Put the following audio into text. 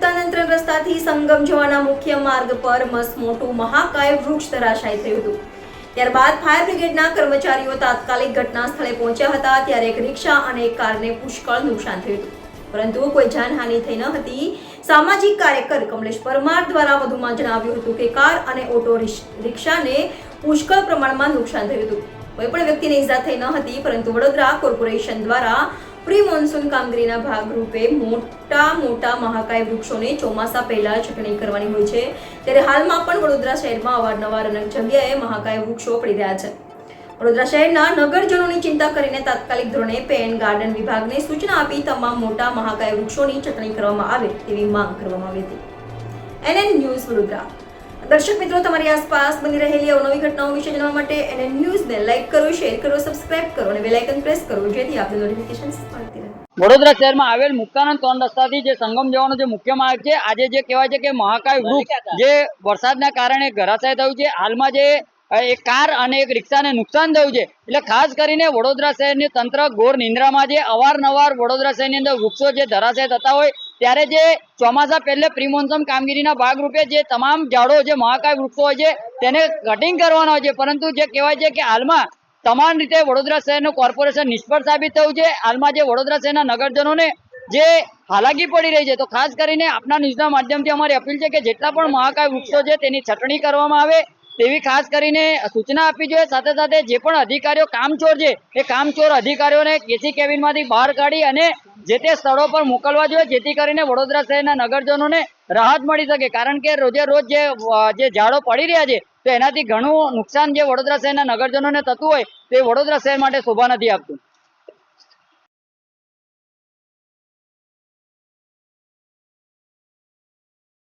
મુક્તાનંતર રસ્તાથી સંગમ જવાના મુખ્ય માર્ગ પર મસમોટું મહાકાય વૃક્ષ ધરાશાયી થયું હતું। ત્યારબાદ ફાયર બ્રિગેડના કર્મચારીઓ તાત્કાલિક ઘટના સ્થળે પહોંચ્યા હતા, ત્યારે એક રિક્ષા અને એક કારને પુષ્કળ નુકસાન થયું હતું, પરંતુ કોઈ જાનહાનિ થઈ ન હતી। સામાજિક કાર્યકર કમલેશ પરમાર દ્વારા વધુમાં જણાવ્યું હતું કે કાર અને ઓટો રિક્ષાને પુષ્કળ પ્રમાણમાં નુકસાન થયું હતું। કોઈ પણ વ્યક્તિને ઈજા થઈ ન હતી, પરંતુ વડોદરા કોર્પોરેશન દ્વારા પ્રી મોન્સૂન કામગીરીના ભાગરૂપે મોટા મહાકાય વૃક્ષોને ચોમાસા પહેલા છટણી કરવાની હોય છે, ત્યારે હાલમાં પણ વડોદરા શહેરમાં અવારનવાર અનેક જગ્યાએ મહાકાય વૃક્ષો પડી રહ્યા છે। વડોદરા શહેરના નગરજનોની ચિંતા કરીને તાત્કાલિક ધોરણે પેન ગાર્ડન વિભાગને સૂચના આપી તમામ મોટા મહાકાય વૃક્ષોની છટણી કરવામાં આવે તેવી માંગ કરવામાં આવી હતી। NN news Vadodara. દર્શક મિત્રો, તમારી આસપાસ બની રહેલી અવનવી ઘટનાઓ વિશે જાણવા માટે NN ન્યૂઝને લાઈક કરો, શેર કરો, સબસ્ક્રાઇબ કરો અને બેલ આઇકન પ્રેસ કરો, જેથી આપને નોટિફિકેશન્સ મળતી રહે। વડોદરા શહેરમાં આવેલ મુક્તાનંદ 3 રસ્તાથી જે સંગમ જવાનો જે મુખ્ય માર્ગ છે, આજે જે કહેવાય છે કે મહાકાય વૃક્ષ જે વરસાદના કારણે ધરાશાય થયું છે, હાલમાં જે એક કાર અને એક રિક્ષાને નુકસાન થયું છે, એટલે ખાસ કરીને વડોદરા શહેરની તંત્ર ઘોર નિંદ્રામાં છે। અવારનવાર વડોદરા શહેરની અંદર વૃક્ષો જે ધરાશાય થતા હોય, ત્યારે જે ચોમાસા પહેલે પ્રી મોન્સૂન કામગીરીના ભાગરૂપે જે તમામ ઝાડો જે મહાકાય વૃક્ષો હોય છે તેને કટિંગ કરવાના હોય છે, પરંતુ જે કહેવાય છે કે હાલમાં તમામ રીતે વડોદરા શહેરનું કોર્પોરેશન નિષ્ફળ સાબિત થયું છે। હાલમાં જે વડોદરા શહેરના નગરજનોને જે હાલાકી પડી રહી છે, તો ખાસ કરીને આપના ન્યૂઝના માધ્યમથી અમારી અપીલ છે કે જેટલા પણ મહાકાય વૃક્ષો છે તેની છટણી કરવામાં આવે તેવી ખાસ કરીને સૂચના આપવી જોઈએ। સાથે સાથે જે પણ અધિકારીઓ કામચોર છે એ કામચોર અધિકારીઓને કેસી કેબિનમાંથી બહાર કાઢી અને જે તે સ્થળો પર મોકલવા જોઈએ, જેથી કરીને વડોદરા શહેરના નગરજનોને રાહત મળી શકે, કારણ કે રોજે રોજ જે ઝાડો પડી રહ્યા છે તો એનાથી ઘણું નુકસાન જે વડોદરા શહેરના નગરજનોને થતું હોય તે વડોદરા શહેર માટે શોભા નથી આપતું।